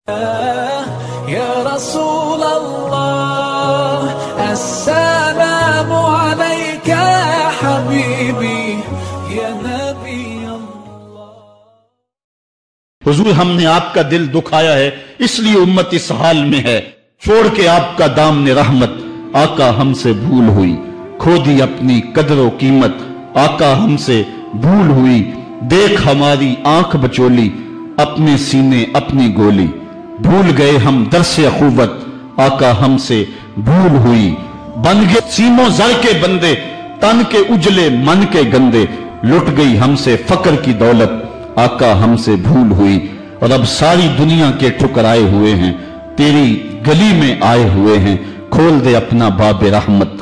يا رسول الله السلام عليك يا حبيبي يا نبي الله۔ حضور ہم نے آپ کا دل دکھایا ہے، اس لیے امت اس حال میں ہے، چھوڑ کے آپ کا دامن رحمت، آقا ہم سے بھول ہوئی، کھو دی اپنی قدر و قیمت، آقا ہم سے بھول ہوئی، دیکھ ہماری آنکھ بچولی، اپنے سینے اپنی گولی، بھول گئے ہم درس اخوت، آقا ہم سے بھول ہوئی، بن گئے سیموں زر کے بندے، تن کے اجلے من کے گندے، لٹ گئی ہم سے فقر کی دولت، آقا ہم سے بھول ہوئی، اور اب ساری دنیا کے ٹھکرائے ہوئے ہیں، تیری گلی میں آئے ہوئے ہیں، کھول دے اپنا باب رحمت،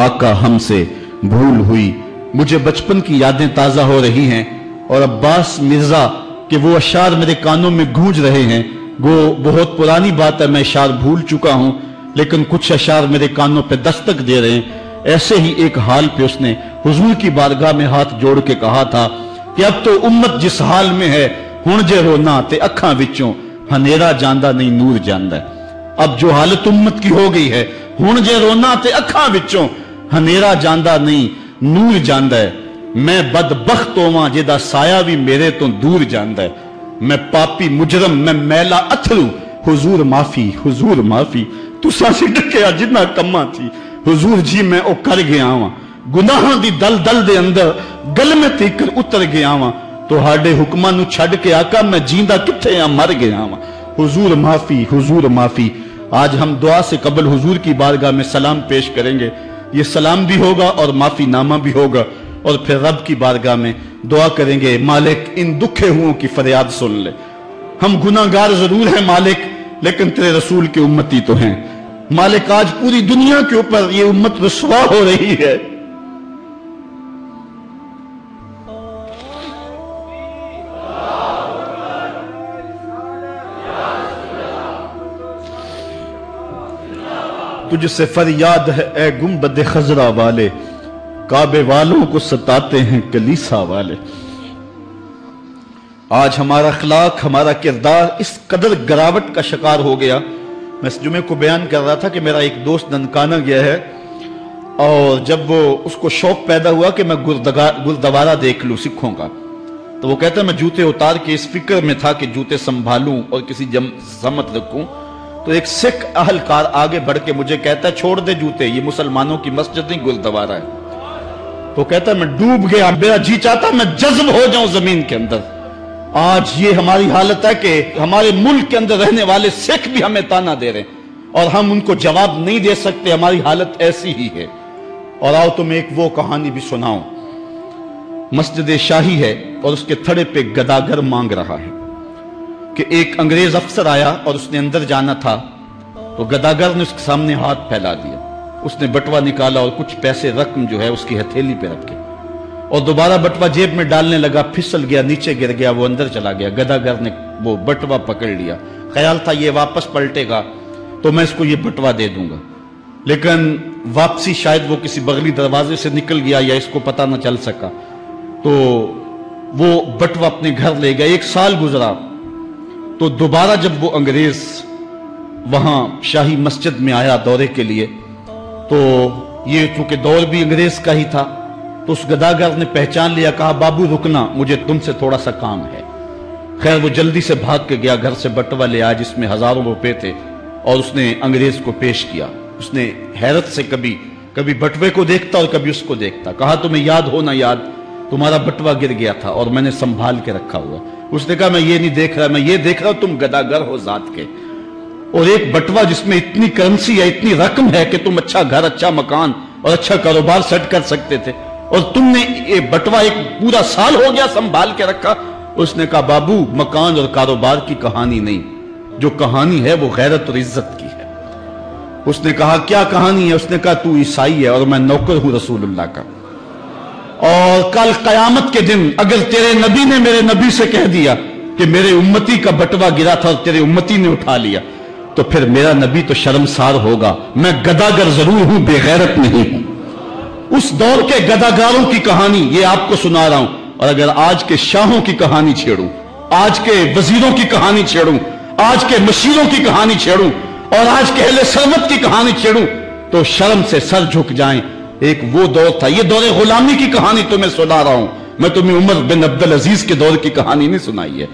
آقا ہم سے بھول ہوئی۔ مجھے بچپن کی یادیں تازہ ہو رہی ہیں، اور عباس مرزا کہ وہ اشعار میرے کانوں میں گونج رہے ہیں، وہ بہت پرانی بات ہے، میں اشعار بھول چکا ہوں، لیکن کچھ اشعار میرے کانوں پہ دستک دے رہے ہیں۔ ایسے ہی ایک حال پہ اس نے حضور کی بارگاہ میں ہاتھ جوڑ کے کہا تھا کہ اب تو امت جس حال میں ہے، ہن جے رونا تے اکھاں وچوں ہنیرا جاندہ نہیں نور جاندہ ہے۔ اب جو حالت امت کی ہو گئی ہے، ہن جے رونا تے اکھاں وچوں ہنیرا جاندہ نہیں نور جاندہ ہے۔ میں بدبخت ہوواں جدا سایہ بھی میرے تو دور جاندہ ہے، میں پاپی مجرم میں میلا اتھرو، حضور معافی حضور معافی، تساں سی ڈکیا جنہ کماں تھی، حضور جی میں او کر گیا ہاں، گناہاں دی دل دل دے اندر گل میں تیکر اتر گیا ہاں، تو ہاڈے حکماں نو چھڈ کے آقا میں جیندہ کتھے ہاں مر گیا ہاں، حضور معافی حضور معافی۔ آج ہم دعا سے قبل حضور کی بارگاہ میں سلام پیش کریں گے، یہ سلام بھی ہوگا اور معافی نامہ بھی ہوگا، اور پھر رب کی بارگاہ میں دعا کریں گے، مالک ان دکھے ہوں کی فریاد سن لے، ہم گناہگار ضرور ہیں مالک، لیکن تیرے رسول کے امتی تو ہیں مالک۔ آج پوری دنیا کے اوپر یہ امت رسوا ہو رہی ہے، تجھ سے فریاد ہے اے گنبد خضرا والے، کعبے والوں کو ستاتے ہیں کلیسا والے۔ آج ہمارا اخلاق ہمارا کردار اس قدر گراوٹ کا شکار ہو گیا۔ میں اس جمعے کو بیان کر رہا تھا کہ میرا ایک دوست ننکانہ گیا ہے، اور جب وہ اس کو شوق پیدا ہوا کہ میں گردوارہ دیکھ لوں سکھوں کا، تو وہ کہتا ہے میں جوتے اتار کے اس فکر میں تھا کہ جوتے سنبھالوں اور کسی سمت رکھوں، تو ایک سکھ اہلکار آگے بڑھ کے مجھے کہتا ہے چھوڑ دے جوتے، یہ مسلمانوں کی مسجد نہیں گردوارہ ہے۔ تو کہتا ہے میں ڈوب گیا، میرا جی چاہتا میں جذب ہو جاؤں زمین کے اندر۔ آج یہ ہماری حالت ہے کہ ہمارے ملک کے اندر رہنے والے سکھ بھی ہمیں تانا دے رہے ہیں اور ہم ان کو جواب نہیں دے سکتے، ہماری حالت ایسی ہی ہے۔ اور آؤ تمہیں ایک وہ کہانی بھی سناؤں۔ مسجد شاہی ہے اور اس کے تھڑے پہ گداگر مانگ رہا ہے کہ ایک انگریز افسر آیا اور اس نے اندر جانا تھا، تو گداگر نے اس کے سامنے ہاتھ پھیلا دیا، اس نے بٹوا نکالا اور کچھ پیسے رقم جو ہے اس کی ہتھیلی پہ رکھے، اور دوبارہ بٹوا جیب میں ڈالنے لگا، پھسل گیا، نیچے گر گیا، وہ اندر چلا گیا۔ گداگر نے وہ بٹوا پکڑ لیا، خیال تھا یہ واپس پلٹے گا تو میں اس کو یہ بٹوا دے دوں گا، لیکن واپسی شاید وہ کسی بغلی دروازے سے نکل گیا یا اس کو پتہ نہ چل سکا، تو وہ بٹوا اپنے گھر لے گیا۔ ایک سال گزرا تو دوبارہ جب وہ انگریز وہاں شاہی مسجد میں آیا دورے کے لیے، تو یہ چونکہ دور بھی انگریز کا ہی تھا، تو اس گداگر نے پہچان لیا، کہا بابو رکنا، مجھے تم سے تھوڑا سا کام ہے۔ خیر وہ جلدی سے بھاگ کے گیا، گھر سے بٹوا لے آیا جس میں ہزاروں روپے تھے، اور اس نے انگریز کو پیش کیا۔ اس نے حیرت سے کبھی بٹوے کو دیکھتا اور کبھی اس کو دیکھتا، کہا تمہیں یاد ہو نہ یاد، تمہارا بٹوا گر گیا تھا اور میں نے سنبھال کے رکھا ہوا۔ اس نے کہا میں یہ نہیں دیکھ رہا، میں یہ دیکھ رہا ہوں تم گداگر ہو ذات کے، اور ایک بٹوا جس میں اتنی کرنسی ہے، اتنی رقم ہے کہ تم اچھا گھر، اچھا مکان اور اچھا کاروبار سیٹ کر سکتے تھے، اور تم نے یہ بٹوا ایک پورا سال ہو گیا سنبھال کے رکھا۔ اس نے کہا بابو مکان اور کاروبار کی کہانی نہیں، جو کہانی ہے وہ غیرت اور عزت کی ہے۔ اس نے کہا کیا کہانی ہے؟ اس نے کہا تو عیسائی ہے اور میں نوکر ہوں رسول اللہ کا، اور کل قیامت کے دن اگر تیرے نبی نے میرے نبی سے کہہ دیا کہ میرے امتی کا بٹوا گرا تھا اور تیرے امتی نے اٹھا لیا، تو پھر میرا نبی تو شرمسار ہوگا، میں گداگر ضرور ہوں، بے غیرت نہیں ہوں۔ اس دور کے گداگاروں کی کہانی یہ آپ کو سنا رہا ہوں، اور اگر آج کے شاہوں کی کہانی چھیڑوں، آج کے وزیروں کی کہانی چھیڑوں، آج کے مشیروں کی کہانی چھیڑوں اور آج کے اہل ثروت کی کہانی چھیڑوں تو شرم سے سر جھک جائیں۔ ایک وہ دور تھا، یہ دور غلامی کی کہانی تمہیں سنا رہا ہوں، میں تمہیں عمر بن عبدالعزیز کے دور کی کہانی نہیں سنائی ہے،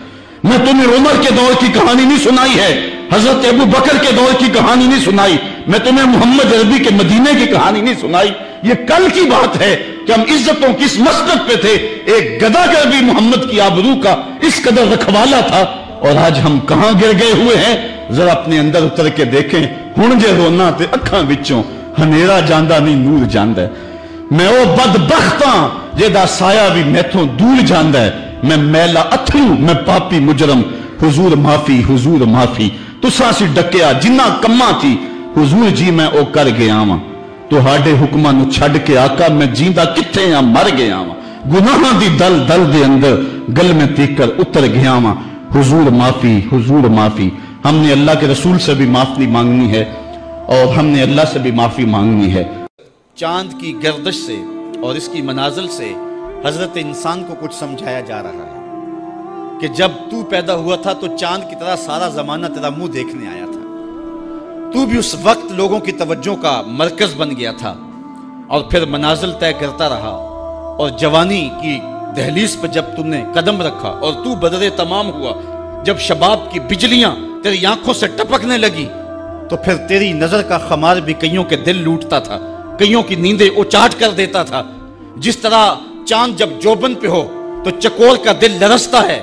میں تمہیں عمر کے دور کی کہانی نہیں سنائی ہے، حضرت ابو بکر کے دور کی کہانی نہیں سنائی، میں تمہیں محمد عربی کے مدینے کی کہانی نہیں سنائی۔ یہ کل کی بات ہے کہ ہم عزتوں کی اس مسجد پہ تھے، ایک گدا کر بھی محمد کی آبرو کا اس قدر رکھوالا تھا، اور آج ہم کہاں گر گئے ہوئے ہیں؟ ذرا اپنے اندر اتر کے دیکھیں، ہن جے رونا تے اکھاں وچوں ہنیرا جاندہ نہیں نور جاندہ ہے۔ میں او بدبختاں جیدہ سایہ بھی میتھوں دور جاندہ ہے، میں میلا اتھرو، میں پاپی مجرم، حضور معافی، حضور معافی، تساں سی ڈکیا جنہ کماں تھی، حضور جی میں او کر گیا ہاں، تو ہاڈے حکماں نو چھڈ کے آقا میں جیندہ کتھے ہاں مر گیا ہاں، گناہاں دی دل دل دے اندر گل میں تیکر اتر گیا ہاں، حضور معافی، حضور معافی۔ ہم نے اللہ کے رسول سے بھی معافی مانگنی ہے اور ہم نے اللہ سے بھی معافی مانگنی ہے۔ چاند کی گردش سے اور اس کی منازل سے حضرت انسان کو کچھ سمجھایا جا رہا ہے کہ جب تو پیدا ہوا تھا تو چاند کی طرح سارا زمانہ تیرا منہ دیکھنے آیا تھا، تو بھی اس وقت لوگوں کی توجہ کا مرکز بن گیا تھا اور پھر منازل طے کرتا رہا، اور جوانی کی دہلیز پہ جب تم نے قدم رکھا اور تو بدر تمام ہوا، جب شباب کی بجلیاں تیری آنکھوں سے ٹپکنے لگی تو پھر تیری نظر کا خمار بھی کئیوں کے دل لوٹتا تھا، کئیوں کی نیندیں اچاٹ کر دیتا تھا۔ جس طرح چاند جب جوبن پہ ہو تو چکور کا دل لرزتا ہے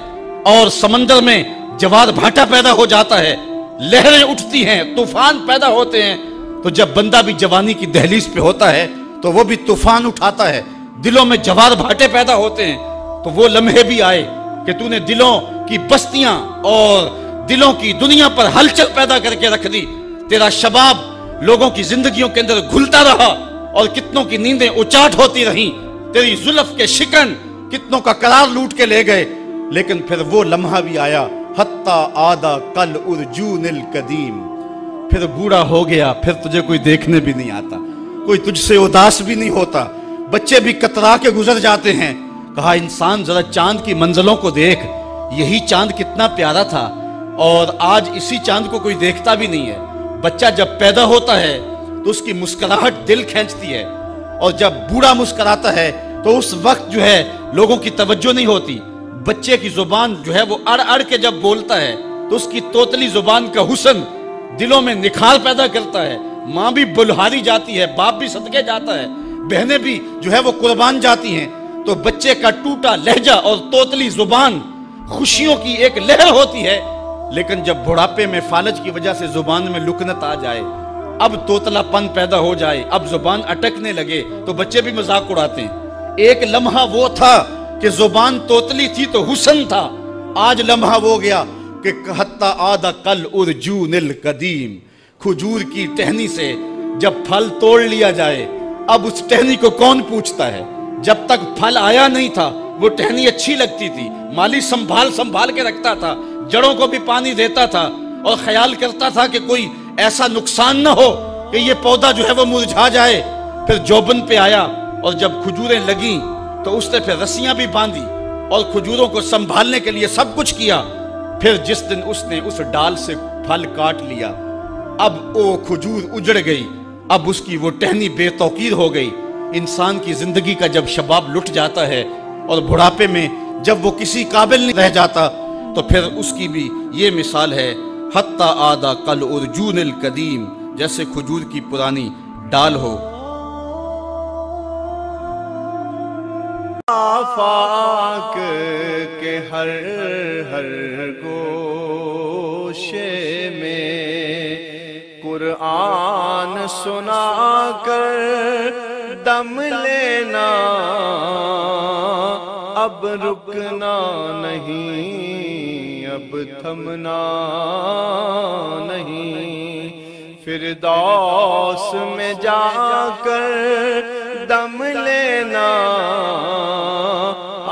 اور سمندر میں جوار بھاٹا پیدا ہو جاتا ہے، لہریں اٹھتی ہیں، طوفان پیدا ہوتے ہیں، تو جب بندہ بھی جوانی کی دہلیز پہ ہوتا ہے تو وہ بھی طوفان اٹھاتا ہے، دلوں میں جوار بھاٹے پیدا ہوتے ہیں، تو وہ لمحے بھی آئے کہ تو نے دلوں کی بستیاں اور دلوں کی دنیا پر ہلچل پیدا کر کے رکھ دی۔ تیرا شباب لوگوں کی زندگیوں کے اندر گھلتا رہا اور کتنوں کی نیندیں اچاٹ ہوتی رہیں، تیری زلف کے شکن کتنوں کا قرار لوٹ کے لے گئے، لیکن پھر وہ لمحہ بھی آیا، حتی آدھا کل ارجون القدیم، پھر بوڑھا ہو گیا، پھر تجھے کوئی دیکھنے بھی نہیں آتا، کوئی تجھ سے اداس بھی نہیں ہوتا، بچے بھی کترا کے گزر جاتے ہیں۔ کہا انسان ذرا چاند کی منزلوں کو دیکھ، یہی چاند کتنا پیارا تھا اور آج اسی چاند کو کوئی دیکھتا بھی نہیں ہے۔ بچہ جب پیدا ہوتا ہے تو اس کی مسکراہٹ دل کھینچتی ہے، اور جب بوڑھا مسکراتا ہے تو اس وقت جو ہے لوگوں کی توجہ نہیں ہوتی۔ بچے کی زبان جو ہے وہ اڑ اڑ کے جب بولتا ہے تو اس کی توتلی زبان کا حسن دلوں میں نکھار پیدا کرتا ہے، ماں بھی بلہاری جاتی ہے، باپ بھی صدقے جاتا ہے، بہنیں بھی جو ہے وہ قربان جاتی ہیں، تو بچے کا ٹوٹا لہجہ اور توتلی زبان خوشیوں کی ایک لہر ہوتی ہے۔ لیکن جب بڑھاپے میں فالج کی وجہ سے زبان میں لکنت آ جائے، اب توتلا پن پیدا ہو جائے، اب زبان اٹکنے لگے تو بچے بھی مذاق اڑاتے ہیں۔ ایک لمحہ وہ تھا کہ زبان توتلی تھی تو حسن تھا، آج لمحہ وہ گیا کہ حتی آدھا کل ارجون القدیم، کھجور کی ٹہنی سے جب پھل توڑ لیا جائے اب اس ٹہنی کو کون پوچھتا ہے؟ جب تک پھل آیا نہیں تھا وہ ٹہنی اچھی لگتی تھی، مالی سنبھال کے رکھتا تھا، جڑوں کو بھی پانی دیتا تھا اور خیال کرتا تھا کہ کوئی ایسا نقصان نہ ہو کہ یہ پودا جو ہے وہ مرجھا جائے۔ پھر جوبن پہ آیا اور جب کھجوریں لگیں تو اس نے پھر رسیاں بھی باندھی اور کھجوروں کو سنبھالنے کے لیے سب کچھ کیا۔ پھر جس دن اس نے اس ڈال سے پھل کاٹ لیا، اب وہ کھجور اجڑ گئی، اب اس کی وہ ٹہنی بے توقیر ہو گئی۔ انسان کی زندگی کا جب شباب لٹ جاتا ہے اور بڑھاپے میں جب وہ کسی قابل نہیں رہ جاتا تو پھر اس کی بھی یہ مثال ہے، حتی آدھا کل ارجون القدیم، جیسے کھجور کی پرانی ڈال ہو۔ آفاق کے ہر ہر گوشے میں قرآن سنا کر دم لینا، اب رکنا نہیں، اب تھمنا نہیں، فردوس میں جا کر دم لینا،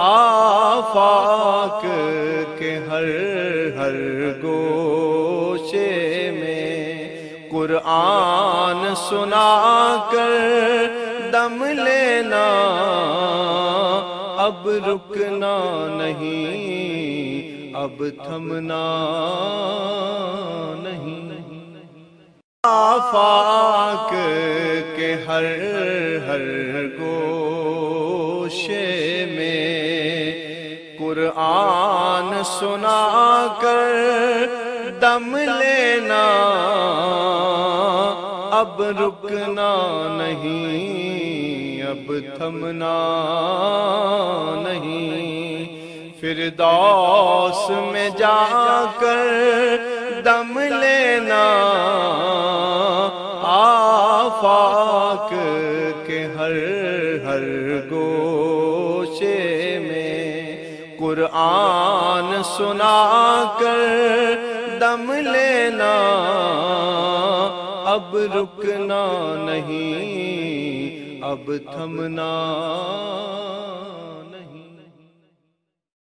آفاق کے ہر ہر گوشے میں قرآن سنا کر دم لینا، اب رکنا نہیں، اب تھمنا آفاق کے ہر ہر گوشے میں قرآن سنا کر دم لینا، اب رکنا نہیں، اب تھمنا نہیں، فردوس میں جا کر دم لینا، آفاق کے ہر ہر گوشے میں قرآن سنا کر دم لینا، اب رکنا نہیں، اب تھمنا